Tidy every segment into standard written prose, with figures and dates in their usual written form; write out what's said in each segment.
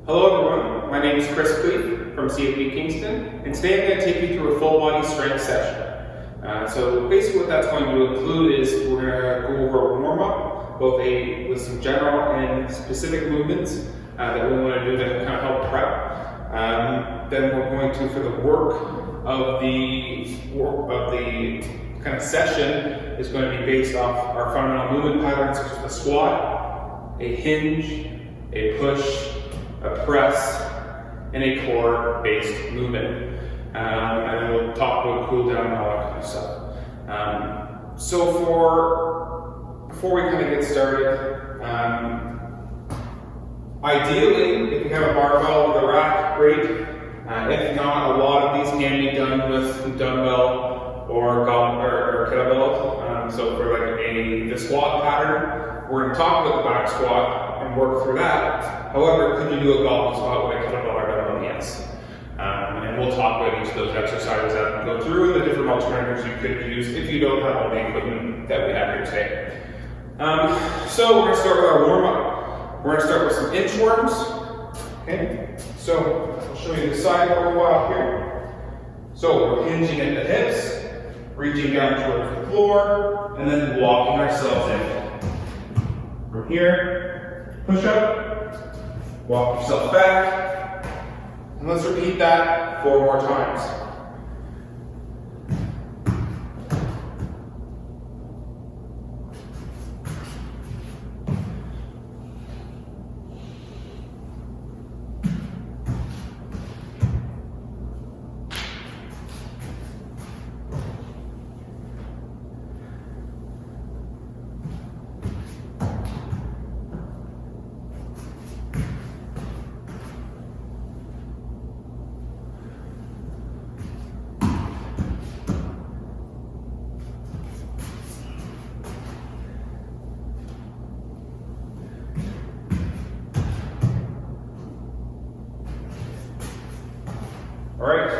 Hello everyone, my name is Kris from CFB Kingston, and today I'm going to take you through a full body strength session. So basically what that's going to include is we're going to go over a warm-up, both with some general and specific movements that we want to do that kind of help prep. Then we're going to, for the work of the kind of session, is going to be based off our fundamental movement patterns, such as a squat, a hinge, a push, a press, and a core-based movement. And then we'll talk about cool down and all that kind of stuff. Before we kind of get started, ideally, if you have a barbell with a rack, great. If not, a lot of these can be done with dumbbell or kettlebell. So for like the squat pattern, we're going to talk about the back squat and work through that. However, could you do a goblet squat with a kettlebell or dumbbell? Yes. And we'll talk about each of those exercises as we go through and the different alternatives you could use if you don't have all the equipment that we have here today. So we're going to start with our warm-up. We're going to start with some inchworms. Okay. So I'll show you the side profile here. So we're hinging at the hips, reaching down towards the floor, and then walking ourselves in. From here, push up, walk yourself back, and let's repeat that 4 more times. Alright,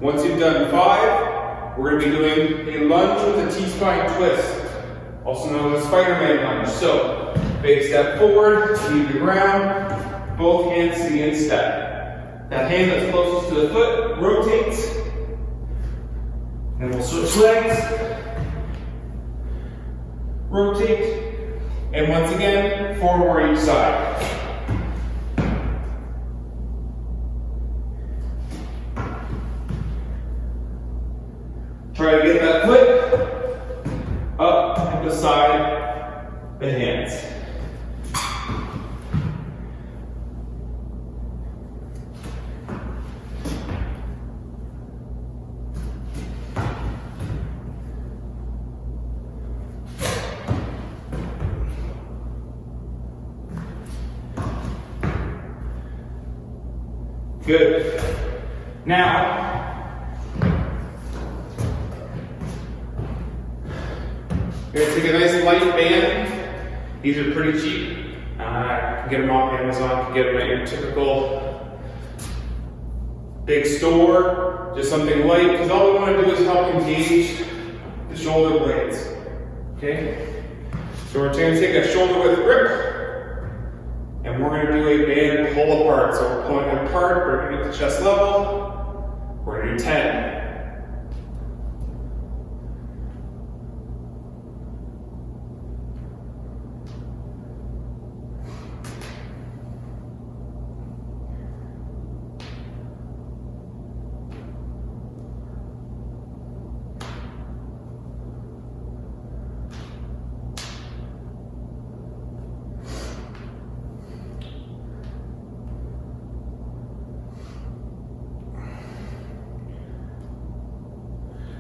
once you've done 5, we're going to be doing a lunge with a T-spine twist, also known as Spider-Man lunge. So, big step forward, leave the ground, both hands to the instep. That hand that's closest to the foot rotates, and we'll switch legs, rotate, and once again, 4 more each side. Try to get that foot up and beside the hands. Good. Now, you're going to take a nice light band. These are pretty cheap. You can get them off Amazon, you can get them at your typical big store. Just something light, because all we want to do is help engage the shoulder blades. Okay? So we're going to take a shoulder width grip, and we're going to do a band pull apart. So we're pulling it apart, bringing it to chest level. We're going to do 10.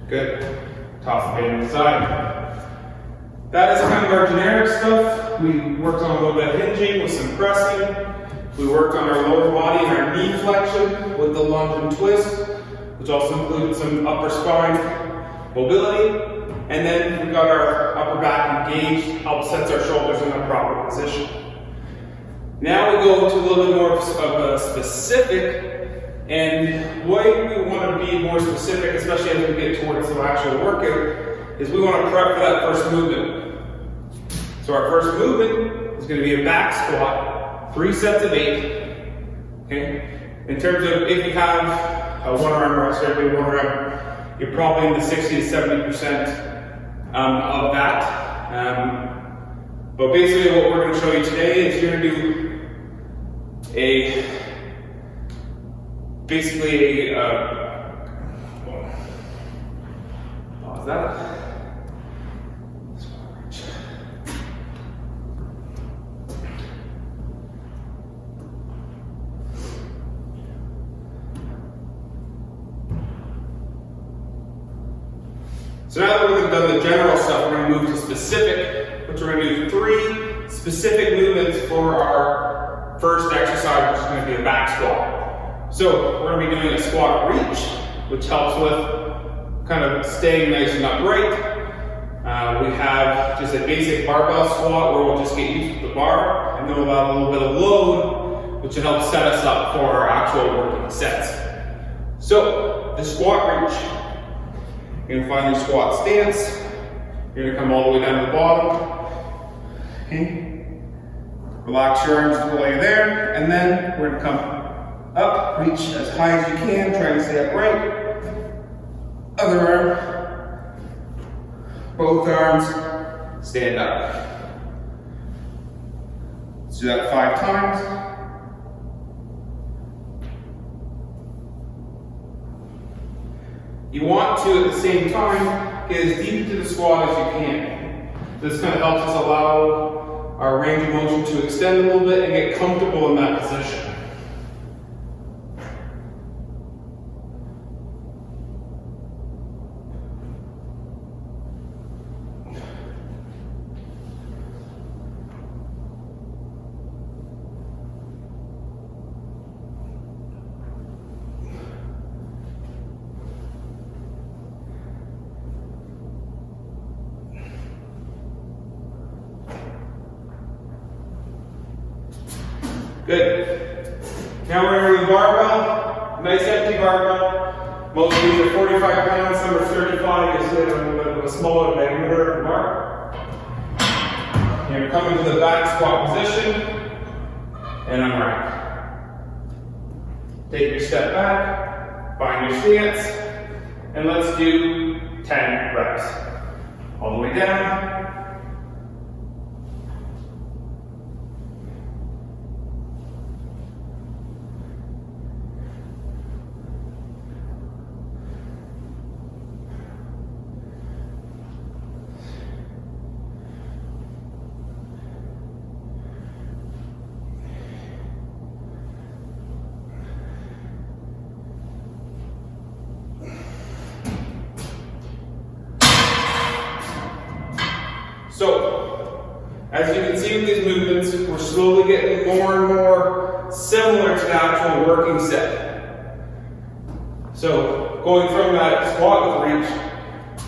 Good. Toss the band inside. That is kind of our generic stuff. We worked on a little bit of hinging with some pressing. We worked on our lower body and our knee flexion with the lunge and twist, which also included some upper spine mobility. And then we got our upper back engaged, help sets our shoulders in the proper position. Now we go to a little bit more of a specific. And why we want to be more specific, especially as we get towards the actual workout, is we want to prep for that first movement. So our first movement is going to be a back squat, 3 sets of 8. Okay? In terms of if you have a one arm rest or a one rep, you're probably in the 60 to 70% of that. But basically what we're going to show you today is you're going to do basically pause that. So now that we've done the general stuff, we're going to move to specific, which we're going to do 3 specific movements for our first exercise, which is going to be the back squat. So we're going to be doing a squat reach, which helps with kind of staying nice and upright. We have just a basic barbell squat where we'll just get used to the bar, and then we'll have a little bit of load, which will help set us up for our actual working sets. So the squat reach. You're going to find your squat stance. You're going to come all the way down to the bottom. Okay. Relax your arms until you're there. And then we're going to come up, reach as high as you can, try to stay upright. Other arm. Both arms. Stand up. Let's do that 5 times. You want to, at the same time, get as deep into the squat as you can. This kind of helps us allow our range of motion to extend a little bit and get comfortable in that position. Good. Now we're going to do the barbell. Nice empty barbell. Most of these are 45 pounds, some are 35. You see a little bit of a smaller diameter of the bar. You're going to come into the back squat position and unwrap. Take your step back, find your stance, and let's do 10 reps. All the way down. So, as you can see with these movements, we're slowly getting more and more similar to the actual working set. So, going from that squat with reach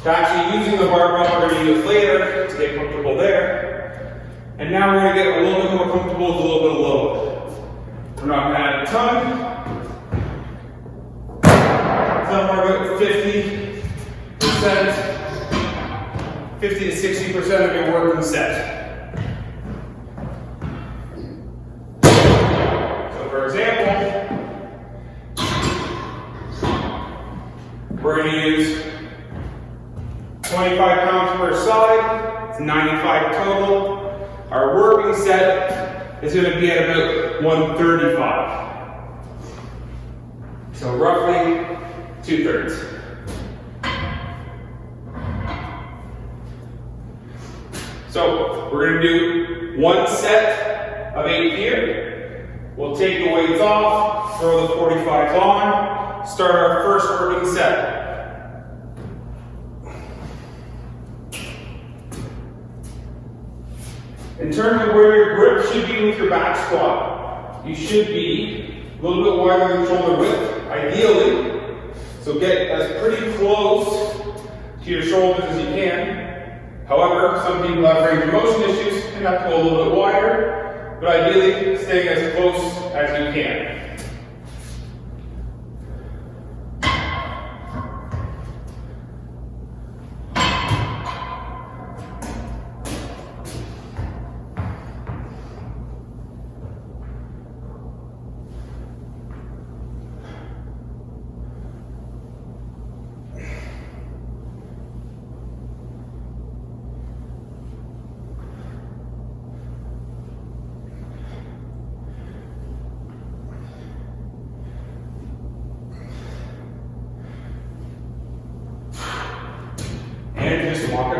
to actually using the barbell we're going to use later to get comfortable there. And now we're going to get a little bit more comfortable with a little bit of load. We're not going to add a ton. Somewhere about 50%. 50 to 60% of your working set. So for example, we're going to use 25 pounds per side. It's 95 total. Our working set is going to be at about 135. So roughly 2/3. So we're going to do 1 set of 8 here. We'll take the weights off, throw the 45s on, start our first working set. In terms of where your grip should be with your back squat, you should be a little bit wider than shoulder width, ideally. So get as pretty close to your shoulders as you can. However, some people have range of motion issues and have to go a little bit wider, but ideally staying as close as you can.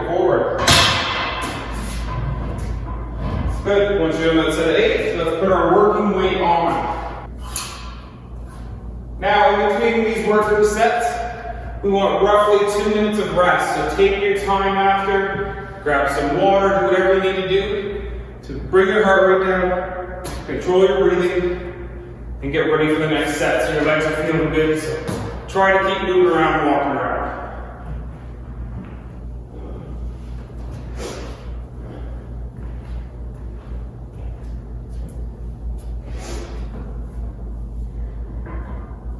go forward. Good. Once you're done that set of 8, let's put our working weight on. Now, in between these working sets, we want roughly 2 minutes of rest. So take your time after, grab some water, do whatever you need to do to bring your heart rate down, control your breathing, and get ready for the next set. So your legs are feeling good. So try to keep moving around and walking around.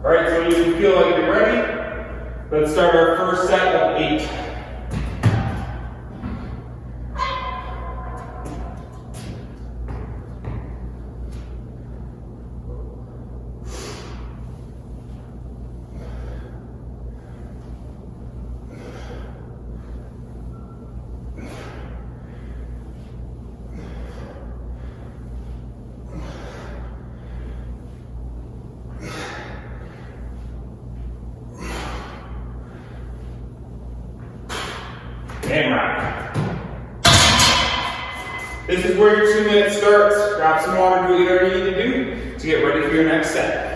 All right, so when you feel like you're ready, let's start our first set of 8. And round. This is where your 2 minutes starts. Grab some water, do whatever you need to do to get ready for your next set.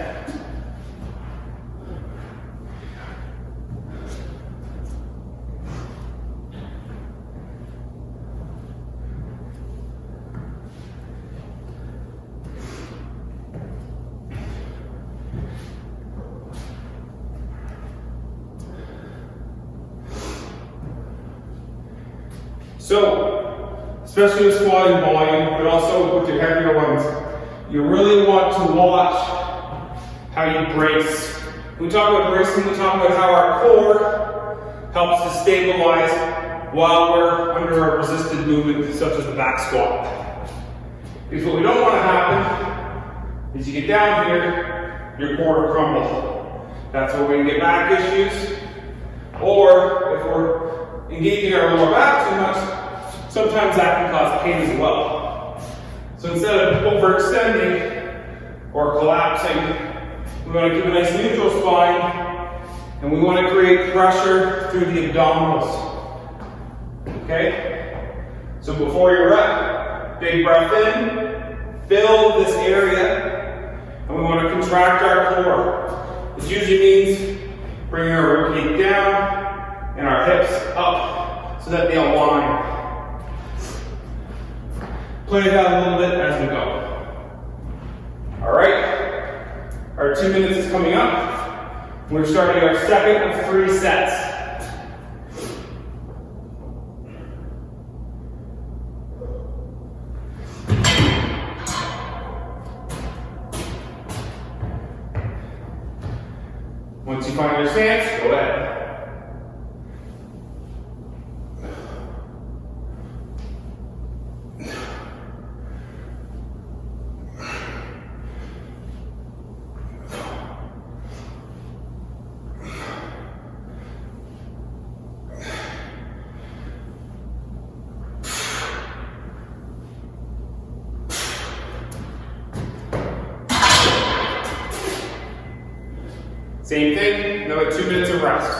So, especially with squatting volume, but also with your heavier ones, you really want to watch how you brace. When we talk about bracing, we talk about how our core helps to stabilize while we're under a resisted movement, such as the back squat. Because what we don't want to happen is you get down here, your core crumbles. That's where we can get back issues, or if we're engaging our lower back too much, sometimes that can cause pain as well. So instead of overextending or collapsing, we want to keep a nice neutral spine, and we want to create pressure through the abdominals. Okay? So before your rep, big breath in, fill this area, and we want to contract our core. This usually means bringing our ribcage down and our hips up so that they align. Play it out a little bit as we go. All right, our 2 minutes is coming up. We're starting our second of 3 sets. Once you find your stance, go ahead. Same thing, another 2 minutes of rest.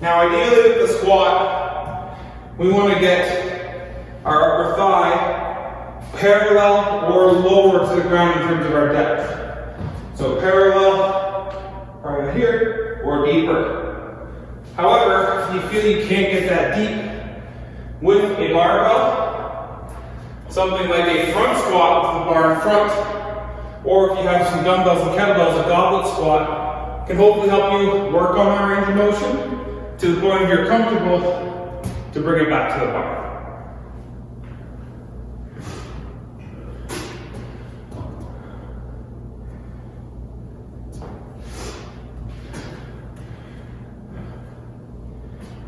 Now ideally with the squat, we want to get our upper thigh parallel or lower to the ground in terms of our depth. So parallel, right here, or deeper. However, if you feel you can't get that deep with a barbell, something like a front squat with the bar in front, or if you have some dumbbells and kettlebells, a goblet squat can hopefully help you work on that range of motion to the point where you're comfortable to bring it back to the bar.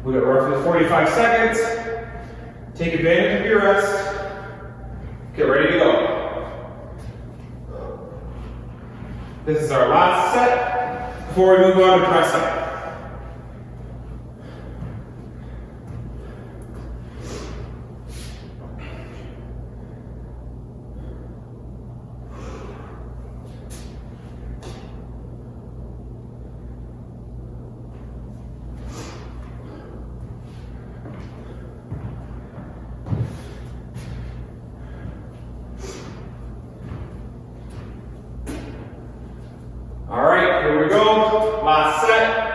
We got roughly 45 seconds. Take advantage of your rest. Get ready to go. This is our last set before we move on to press up. last set.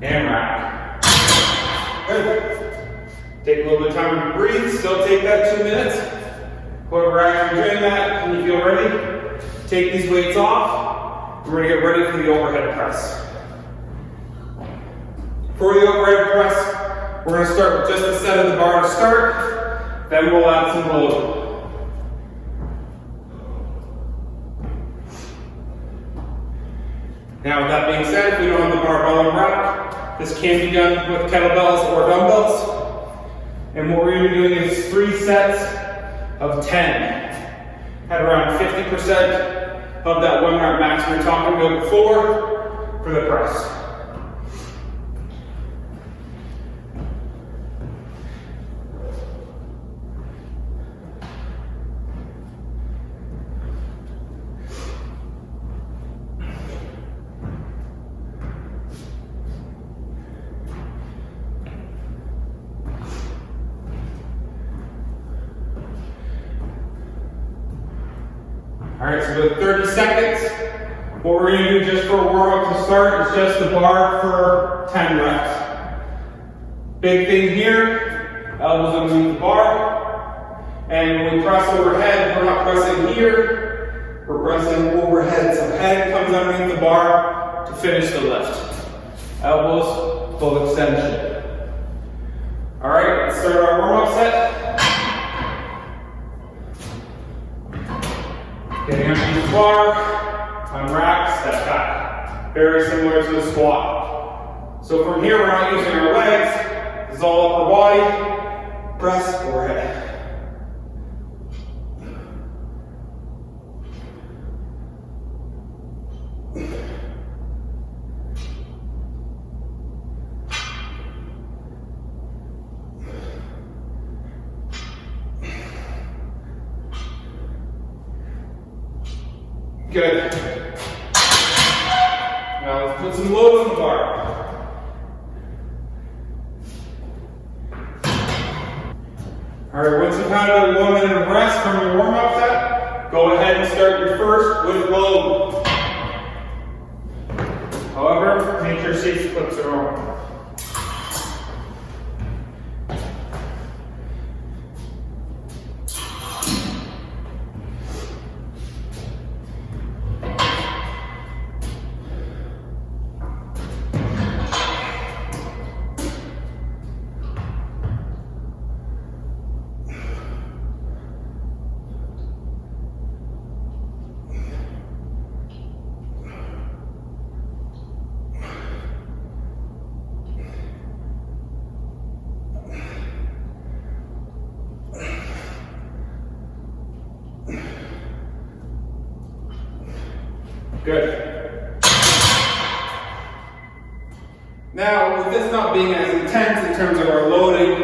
And rack. Good. Take a little bit of time to breathe. Still take that 2 minutes. Whoever actually doing that, when you feel ready, take these weights off. We're going to get ready for the overhead press. For the overhead press, we're going to start with just the set of the bar to start. Then we'll add some load. Now, with that being said, if we don't have the barbell and rack, this can be done with kettlebells or dumbbells. And what we're going to be doing is 3 sets of 10 at around 50% of that 1 rep max we were talking about before for the press. Alright, so with 30 seconds, what we're going to do just for a warm-up to start is just the bar for 10 reps. Big thing here, elbows underneath the bar. And when we press overhead, we're not pressing here, we're pressing overhead. So head comes underneath the bar to finish the lift. Elbows, full extension. Alright, let's start our warm-up set. Getting underneath the bar, unwrap, step back. Very similar to the squat. So from here, we're not using our legs. This is all upper body. Press overhead. Good. Now let's put some load on the bar. Alright, once you've had a 1 minute of rest from your warm-up set, go ahead and start your first with load. However, make sure safety clips are on. Good. Now, with this not being as intense in terms of our loading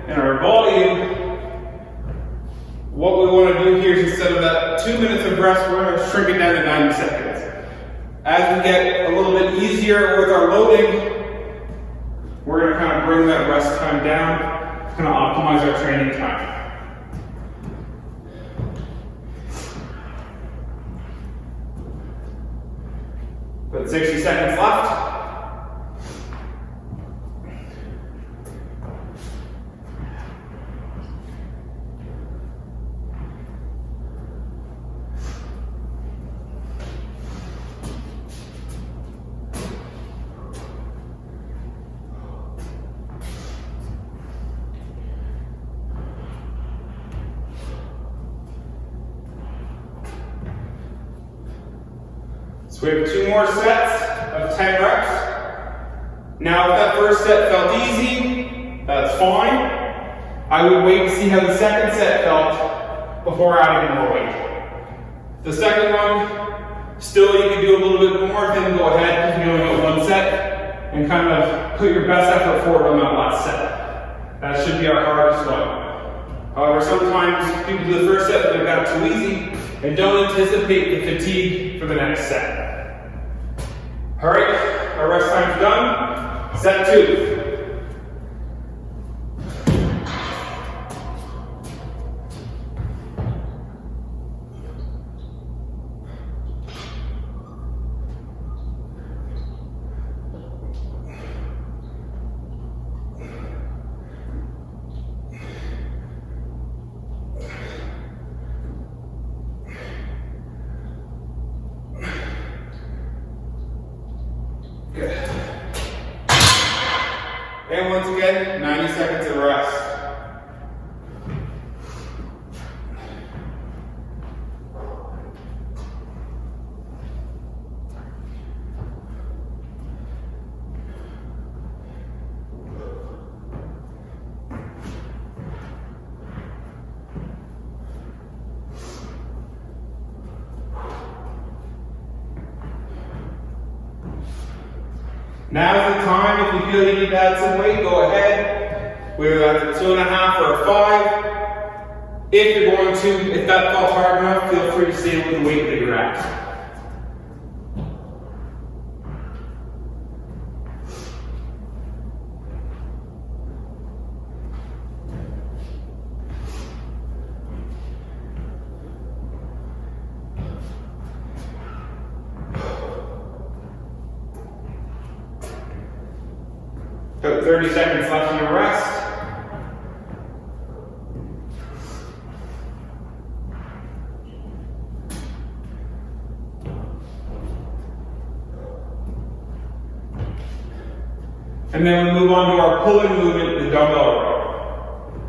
and our volume, what we want to do here is instead of that 2 minutes of rest, we're going to shrink it down to 90 seconds. As we get a little bit easier with our loading, we're going to kind of bring that rest time down, kind of optimize our training time. But 60 seconds left. So we have 2 more sets of 10 reps. Now, if that first set felt easy, that's fine. I would wait to see how the second set felt before adding more weight. The second one, still you can do a little bit more, then go ahead, because you only got one set, and kind of put your best effort forward on that last set. That should be our hardest one. However, sometimes people do the first set, but they've got too easy, and don't anticipate the fatigue for the next set. All right, our rest time's done. Set 2. Good. And once again, 90 seconds of rest. Now's the time, if you feel you need to add some weight, go ahead. Whether that's a 2.5 or a 5. If you're going to, if that felt hard enough, feel free to stay with the weight that you're at. About 30 seconds left in your rest. And then we move on to our pulling movement, the dumbbell row.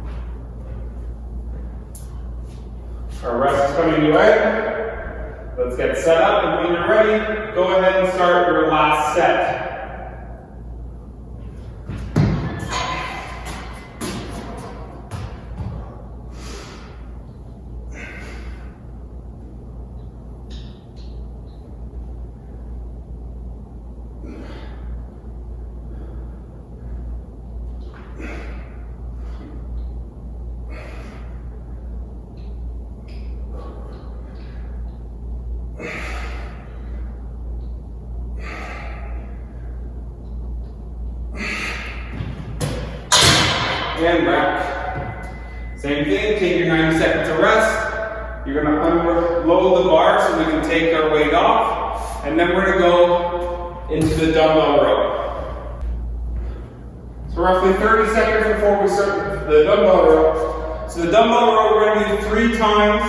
Our rest is coming to an end. Let's get set up, and when you're ready, go ahead and start your last set. And back. Same thing, take your 90 seconds of rest. You're gonna unload the bar so we can take our weight off. And then we're gonna go into the dumbbell row. So roughly 30 seconds before we start the dumbbell row. So the dumbbell row, we're gonna do 3 times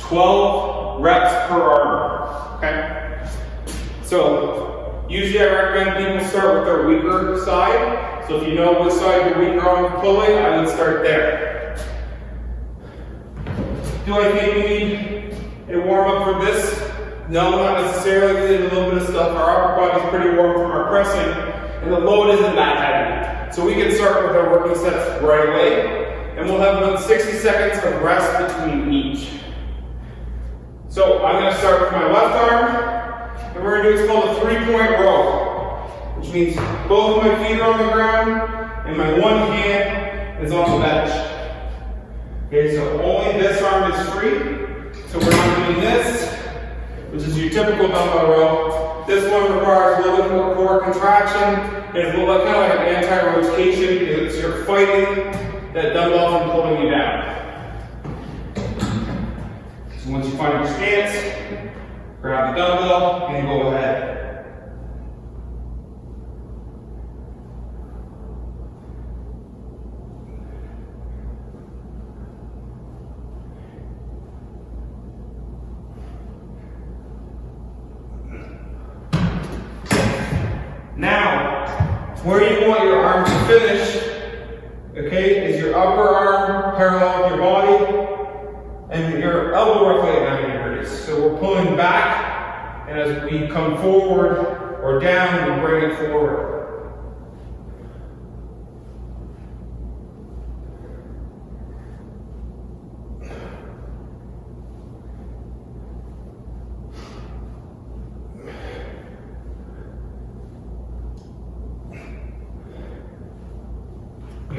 12 reps per arm, okay? So usually I recommend people start with their weaker side. So if you know which side you're weaker on pulling, I would start there. Do I think we need a warm up for this? No, not necessarily. We did a little bit of stuff. Our upper body's pretty warm from our pressing, and the load isn't that heavy. So we can start with our working sets right away, and we'll have about 60 seconds of rest between each. So I'm going to start with my left arm, and we're going to do what's called a 3-point row. Which means both my feet are on the ground and my one hand is on the bench. Okay, so only this arm is free. So we're not doing this, which is your typical dumbbell row. This one requires a little bit more core contraction and it's kind of like an anti-rotation because you're fighting that dumbbell from pulling you down. So once you find your stance, grab the dumbbell and go ahead. Now, where you want your arm to finish, okay, is your upper arm parallel with your body, and your elbow roughly at 90 degrees. So we're pulling back, and as we come forward or down, we bring it forward.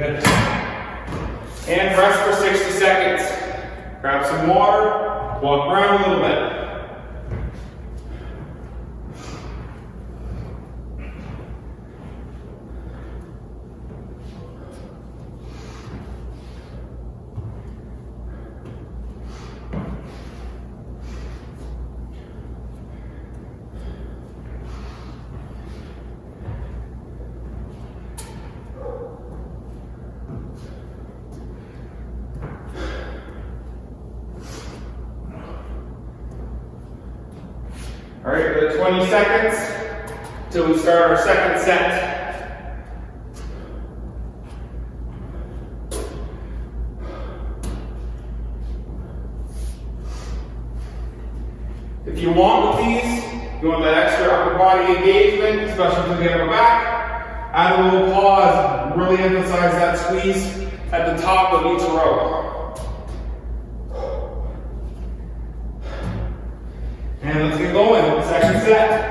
Good. And rest for 60 seconds. Grab some water, walk around a little bit. All right, for the 20 seconds till we start our second set. If you want with these, you want that extra upper body engagement, especially to the upper back, add a little pause, really emphasize that squeeze at the top of each row. And let's get going, second set.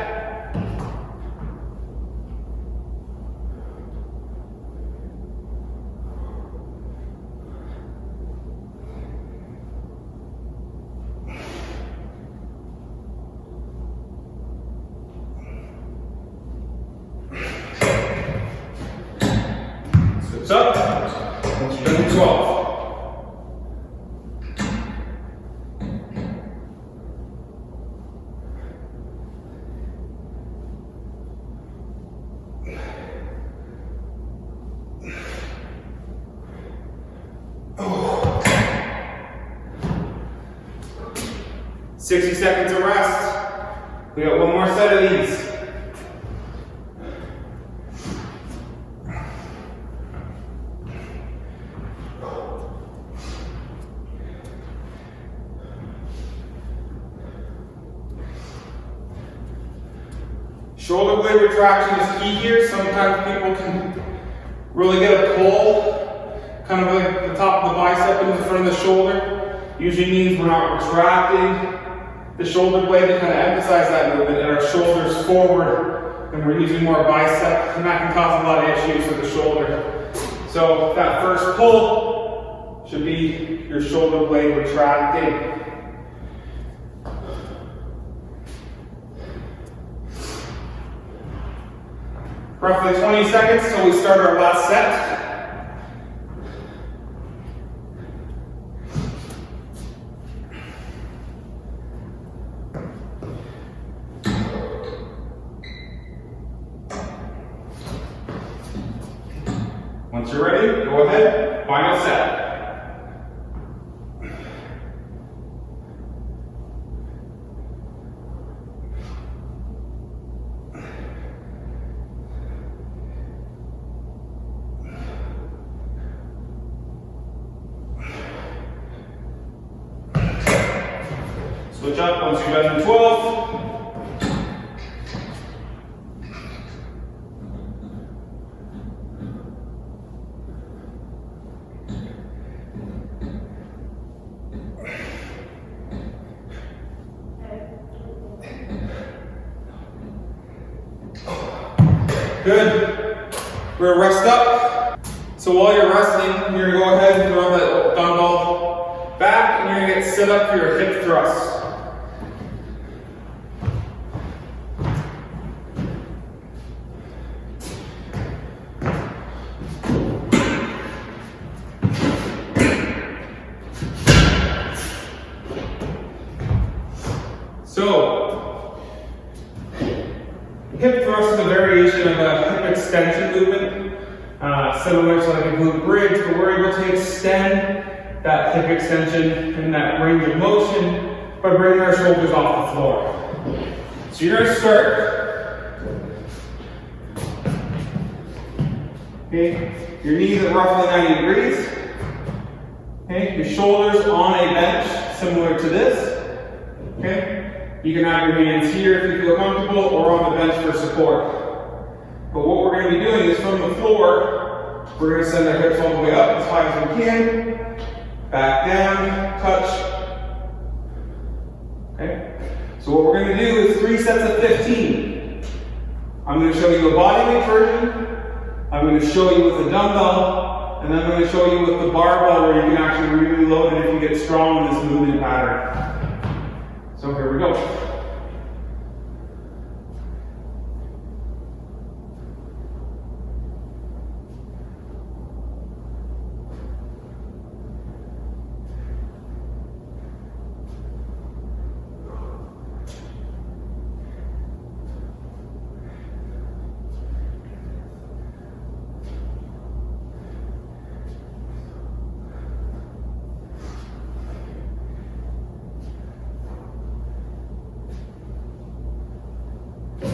Switch up, once you're done with 12. Oh. 60 seconds of rest. We got one more set of these. Shoulder blade retraction is key here. Sometimes people can really get a pull, kind of like the top of the bicep into the front of the shoulder. Usually means we're not retracting the shoulder blade to kind of emphasize that movement, and our shoulders forward, and we're using more bicep, and that can cause a lot of issues with the shoulder. So that first pull should be your shoulder blade retracting. Roughly 20 seconds till we start our last set. Once you're ready, go ahead, final set. Switch up once you're done in 12. Good. We're gonna rest up. So while you're resting, you're gonna go ahead and throw that dumbbell back, and you're gonna get set up for your hip thrust. So, hip thrust is a variation of a hip extension movement, similar to like a glute bridge, but we're able to extend that hip extension in that range of motion by bringing our shoulders off the floor. So you're going to start, okay, your knees at roughly 90 degrees, okay, your shoulders on a bench similar to this, okay. You can have your hands here if you feel comfortable, or on the bench for support. But what we're going to be doing is from the floor, we're going to send our hips all the way up as high as we can, back down, touch. Okay? So what we're going to do is 3 sets of 15. I'm going to show you a bodyweight version. I'm going to show you with a dumbbell, and then I'm going to show you with the barbell where you can actually really load it if you get strong in this movement pattern. So here we go.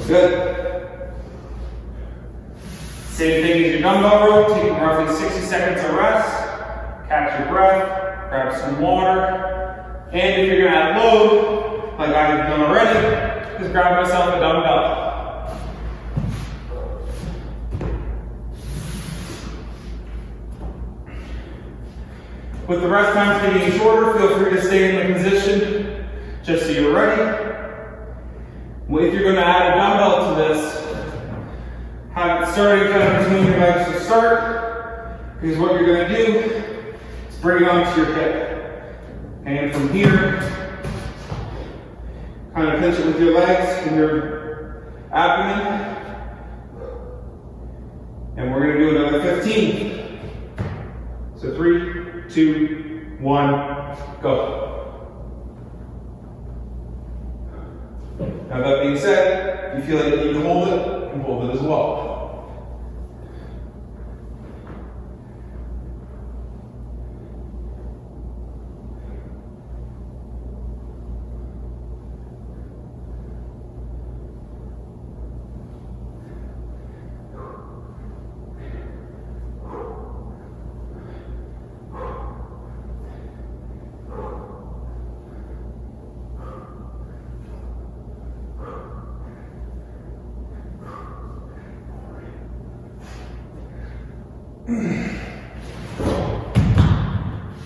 Good. Same thing as your dumbbell row, taking roughly 60 seconds of rest, catch your breath, grab some water, and if you're going to add load, like I've done already, just grab myself a dumbbell. With the rest times getting shorter, feel free to stay in the position just so you're ready. If you're going to add a dumbbell to this, have it starting kind of between your legs to start, because what you're going to do is bring it onto your hip. And from here, kind of pinch it with your legs and your abdomen. And we're going to do another 15. So 3, 2, 1, go. Now that being said, if you feel like you need to hold it, you can hold it as well.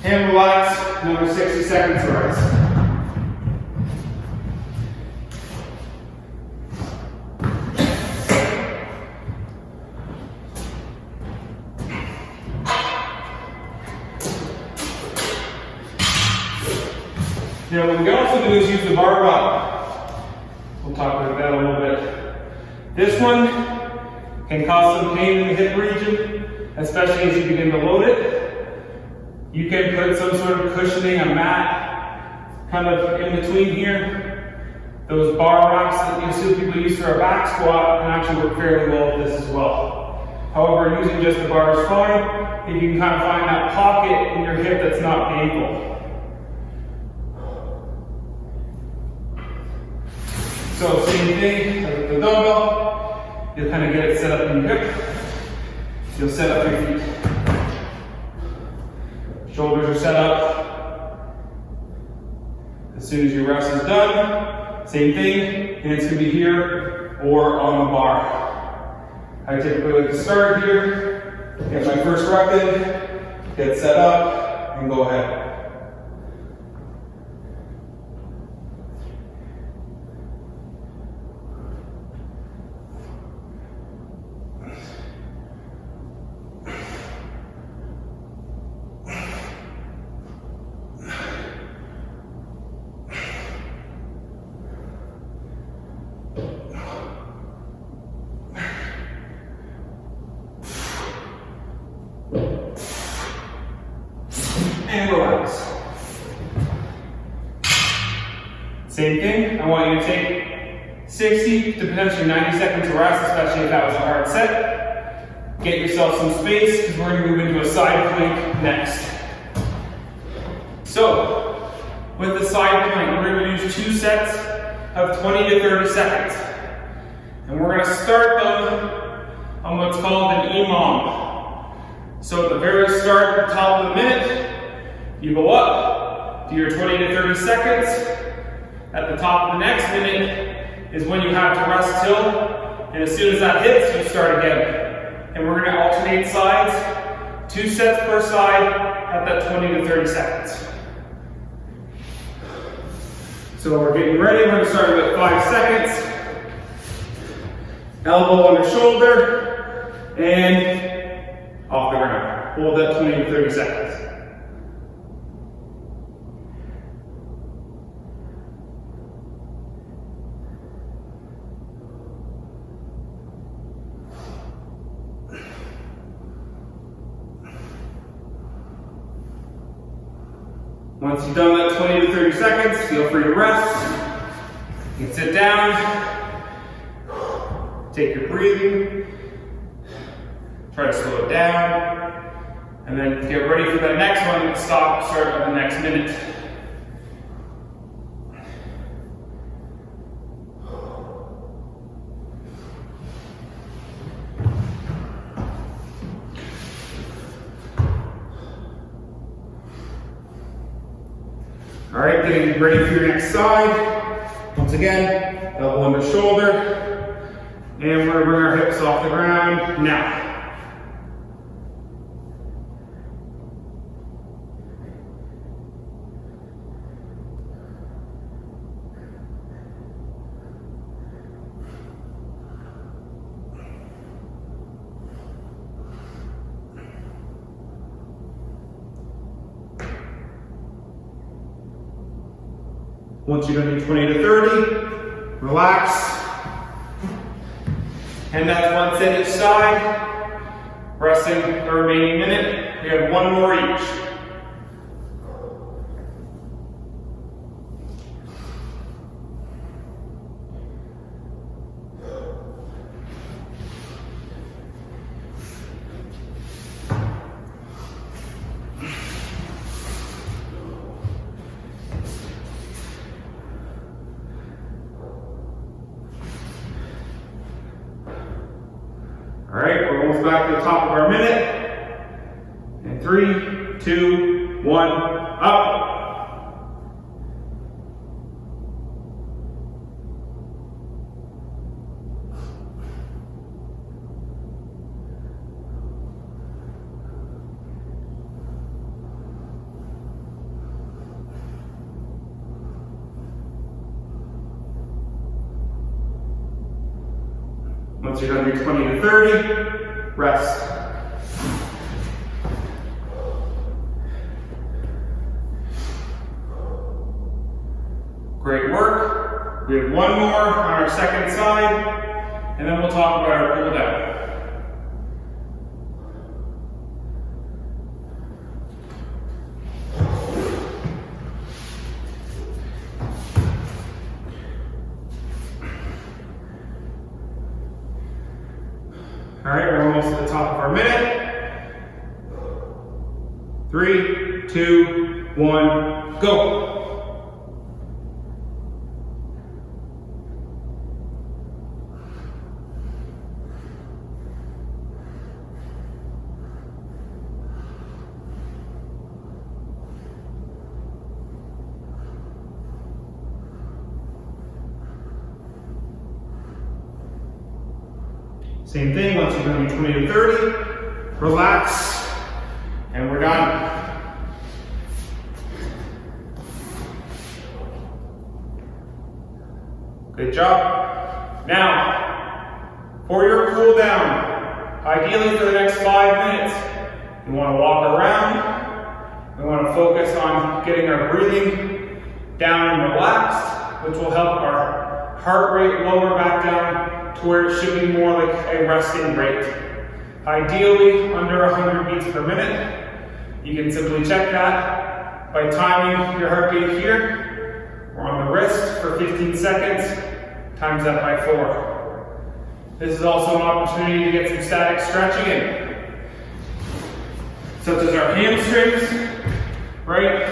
And relax, another 60 seconds of rest. Now what we can also do is use the barbell. We'll talk about that a little bit. This one can cause some pain in the hip region, especially as you begin to load it. You can put some sort of cushioning, a mat, kind of in between here. Those bar racks that you see people use for a back squat can actually work fairly well with this as well. However, using just the bar is fine if you can kind of find that pocket in your hip that's not painful. So same thing as with the dumbbell. You'll kind of get it set up in your hip. You'll set up your feet. Shoulders are set up. As soon as your rest is done, same thing, hands can be here or on the bar. I typically like to start here, get my first rep in, get set up, and go ahead. And relax. Same thing, I want you to take 60 to potentially 90 seconds of rest, especially if that was a hard set. Get yourself some space, because we're going to move into a side plank next. So, with the side plank, we're going to do 2 sets of 20 to 30 seconds. And we're going to start them on what's called an EMOM. So at the very start, at the top of the minute, you go up, do your 20 to 30 seconds. At the top of the next minute is when you have to rest till, and as soon as that hits, you start again. And we're going to alternate sides, 2 sets per side at that 20 to 30 seconds. So we're getting ready, we're going to start with 5 seconds. Elbow under shoulder, and off the ground. Hold that 20 to 30 seconds. Once you've done that 20 to 30 seconds, feel free to rest. You can sit down, take your breathing, try to slow it down, and then get ready for that next one. Stop, start on the next minute. All right, getting ready for your next side. Once again, elbow under shoulder. And we're gonna bring our hips off the ground now. Once you're done your 20 to 30, relax. And that's one set each side. Resting the remaining minute. We have one more each. All right, we're almost back to the top of our minute. And 3, 2, 1, up. Once you're done your 20 to 30, rest. Great work. We have one more on our second side, and then we'll talk about our cool down. All right, we're almost at the top of our minute. 3, 2, 1, go. Same thing, once you've done your 20 to 30, relax, and we're done. Good job. Now, for your cool down, ideally for the next 5 minutes, we want to walk around. We want to focus on getting our breathing down and relaxed, which will help our heart rate lower back down to where it should be more like a resting rate. Ideally, under 100 beats per minute. You can simply check that by timing your heartbeat here, or on the wrist for 15 seconds, times that by 4. This is also an opportunity to get some static stretching in, such as our hamstrings, right?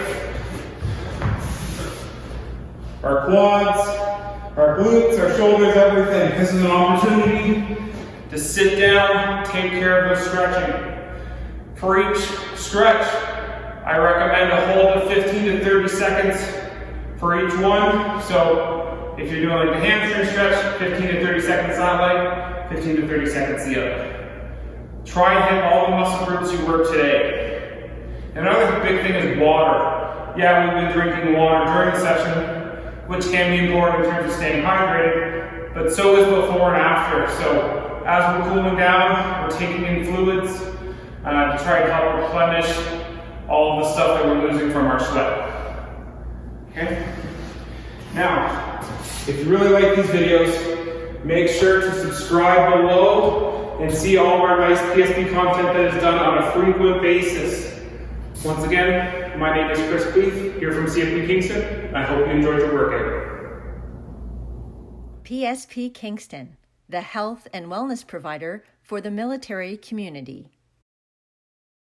Our quads, our glutes, our shoulders, everything. This is an opportunity to sit down, take care of the stretching. For each stretch, I recommend a hold of 15 to 30 seconds for each one. So if you're doing like the hamstring stretch, 15 to 30 seconds that leg, 15 to 30 seconds the other. Try and hit all the muscle groups you work today. Another big thing is water. Yeah, we've been drinking water during the session, which can be important in terms of staying hydrated, but so is before and after. So as we're cooling down, we're taking in fluids. to try and help replenish all of the stuff that we're losing from our sweat. Okay? Now, if you really like these videos, make sure to subscribe below and see all of our nice PSP content that is done on a frequent basis. Once again, my name is Kris here from CFP Kingston, and I hope you enjoyed your workout. PSP Kingston, the health and wellness provider for the military community.